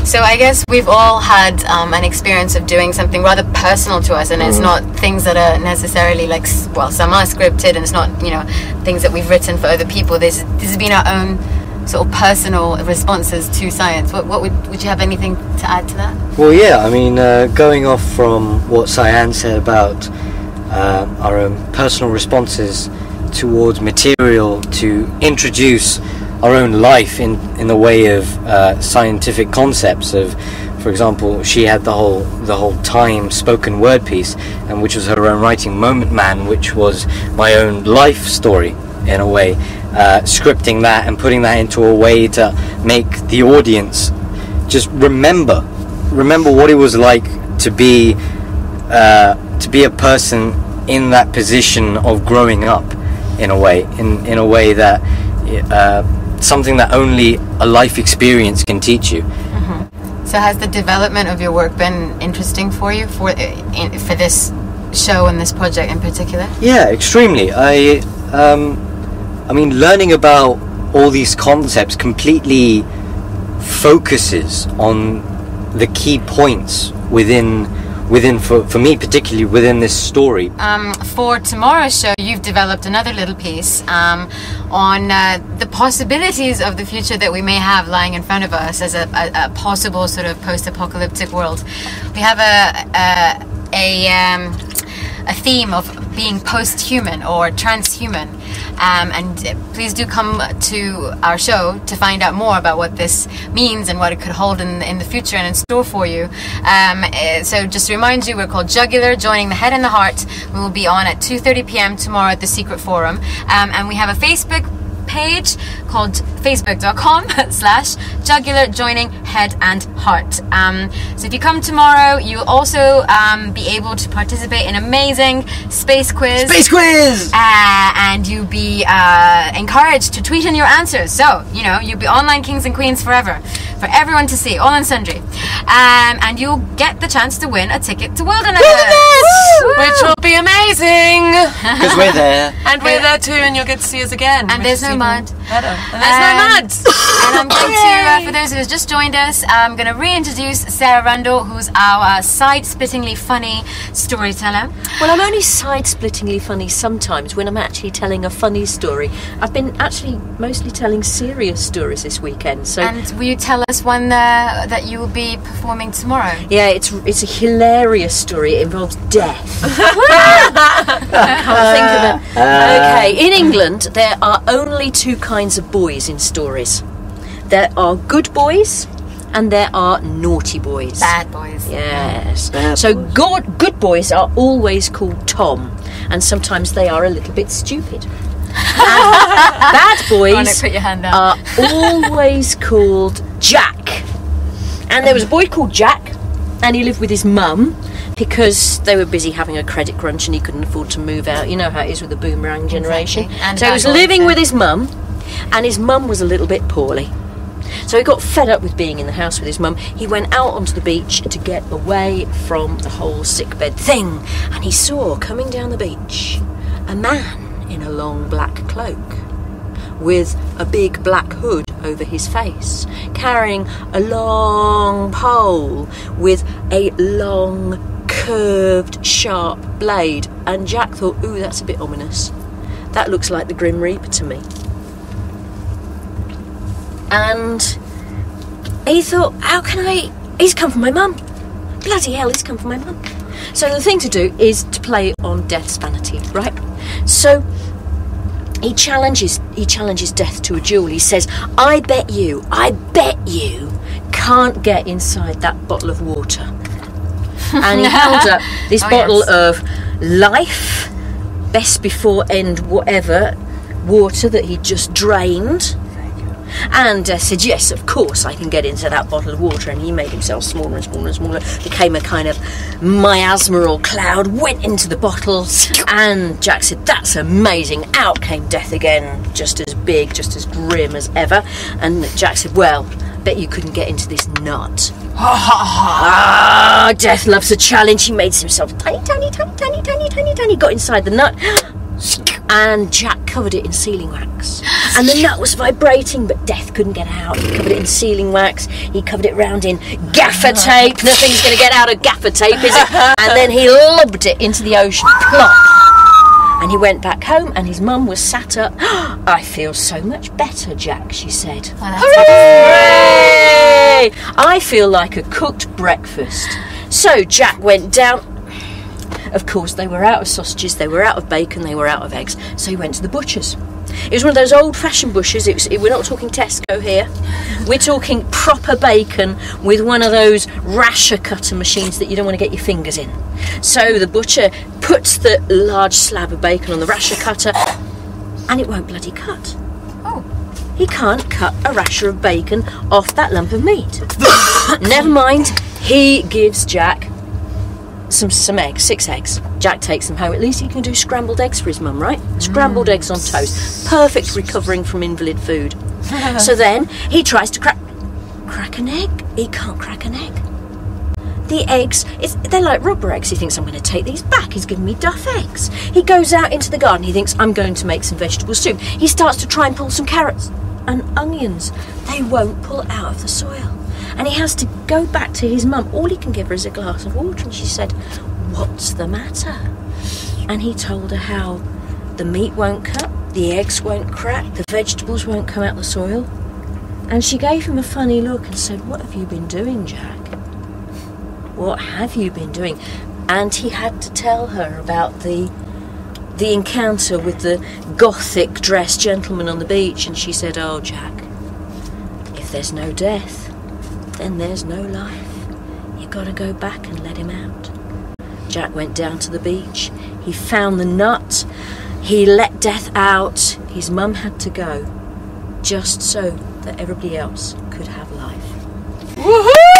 So I guess we've all had an experience of doing something rather personal to us, and it's not things that are necessarily like, well, some are scripted, and it's not, you know, things that we've written for other people. This has been our own sort of personal responses to science. What would you have anything to add to that? Well, yeah, I mean, going off from what Cyan said about our own personal responses towards material to introduce our own life in the way of scientific concepts of, for example, she had the whole time spoken word piece, and which was her own writing, Moment Man, which was my own life story in a way, scripting that and putting that into a way to make the audience just remember what it was like to be a person in that position of growing up, in a way that something that only a life experience can teach you. So has the development of your work been interesting for you for this show and this project in particular? Yeah, extremely. I mean, learning about all these concepts completely focuses on the key points within for me particularly within this story. For tomorrow's show, you've developed another little piece on the possibilities of the future that we may have lying in front of us as a possible sort of post-apocalyptic world. We have a theme of being post-human or transhuman, and please do come to our show to find out more about what this means and what it could hold in the future and in store for you. So just to remind you, we're called Jugular, Joining the Head and the Heart. We will be on at 2:30 p.m. tomorrow at the Secret Forum, and we have a Facebook page called facebook.com/Jugular Joining Head and Heart. So if you come tomorrow, you'll also be able to participate in an amazing space quiz. And you'll be encouraged to tweet in your answers. So, you know, you'll be online kings and queens forever, for everyone to see, all and sundry. And you'll get the chance to win a ticket to Wilderness! Which will be amazing! Because we're there. And we're there too, and you'll get to see us again. And there's no mud. Better. And there's no mud! And I'm going to, for those who have just joined us, I'm going to reintroduce Sarah Rundle, who's our side-splittingly funny storyteller. Well, I'm only side-splittingly funny sometimes when I'm actually telling a funny story. I've been actually mostly telling serious stories this weekend. So. And will you tell us one that you will be performing tomorrow? Yeah, it's a hilarious story. It involves death. I can't think of it. Okay, in England, there are only two kinds of boys in stories. There are good boys and there are naughty boys. Bad boys. Yes. Good boys are always called Tom, and sometimes they are a little bit stupid. And bad boys are always called Jack. And there was a boy called Jack, and he lived with his mum because they were busy having a credit crunch and he couldn't afford to move out. You know how it is with the boomerang generation. Exactly. So he was living with his mum, and his mum was a little bit poorly. So he got fed up with being in the house with his mum. He went out onto the beach to get away from the whole sickbed thing, and he saw coming down the beach a man in a long black cloak with a big black hood over his face, carrying a long pole with a long curved sharp blade. And Jack thought, ooh, that's a bit ominous. That looks like the Grim Reaper to me. And he thought, he's come from my mum. Bloody hell, he's come from my mum. So the thing to do is to play on Death's vanity, right? So he challenges Death to a duel. He says, I bet you can't get inside that bottle of water. And he held up this bottle of life, best before end whatever, water that he'd just drained. And said, yes, of course I can get into that bottle of water. And he made himself smaller and smaller and smaller, became a kind of miasma or cloud, went into the bottle. And Jack said, that's amazing. Out came Death again, just as big, just as grim as ever. And Jack said, well, bet you couldn't get into this nut. Death loves a challenge. He made himself tiny, got inside the nut. and Jack covered it in sealing wax. And the nut was vibrating, but Death couldn't get out. He covered it in sealing wax. He covered it round in gaffer tape. Nothing's going to get out of gaffer tape, is it? And then he lobbed it into the ocean. Plop. And he went back home, and his mum was sat up. I feel so much better, Jack, she said. Hooray! I feel like a cooked breakfast. So Jack went down. Of course, they were out of sausages, they were out of bacon, they were out of eggs. So he went to the butcher's. It was one of those old-fashioned butchers. We're not talking Tesco here. We're talking proper bacon with one of those rasher cutter machines that you don't want to get your fingers in. So the butcher puts the large slab of bacon on the rasher cutter, and it won't bloody cut. Oh. He can't cut a rasher of bacon off that lump of meat. Never mind, he gives Jack some eggs, 6 eggs. Jack takes them home. At least he can do scrambled eggs for his mum, right? Scrambled eggs on toast. Perfect recovering from invalid food. So then he tries to crack an egg. He can't crack an egg. The eggs, they're like rubber eggs. He thinks, I'm going to take these back. He's giving me duff eggs. He goes out into the garden. He thinks, I'm going to make some vegetable soup. He starts to try and pull some carrots and onions. They won't pull out of the soil. And he has to go back to his mum. All he can give her is a glass of water. And she said, what's the matter? And he told her how the meat won't cut, the eggs won't crack, the vegetables won't come out the soil. And she gave him a funny look and said, what have you been doing, Jack? What have you been doing? And he had to tell her about the encounter with the gothic-dressed gentleman on the beach. And she said, oh, Jack, if there's no death, then there's no life. You gotta go back and let him out. Jack went down to the beach. He found the nut. He let Death out. His mum had to go, just so that everybody else could have life. Woohoo!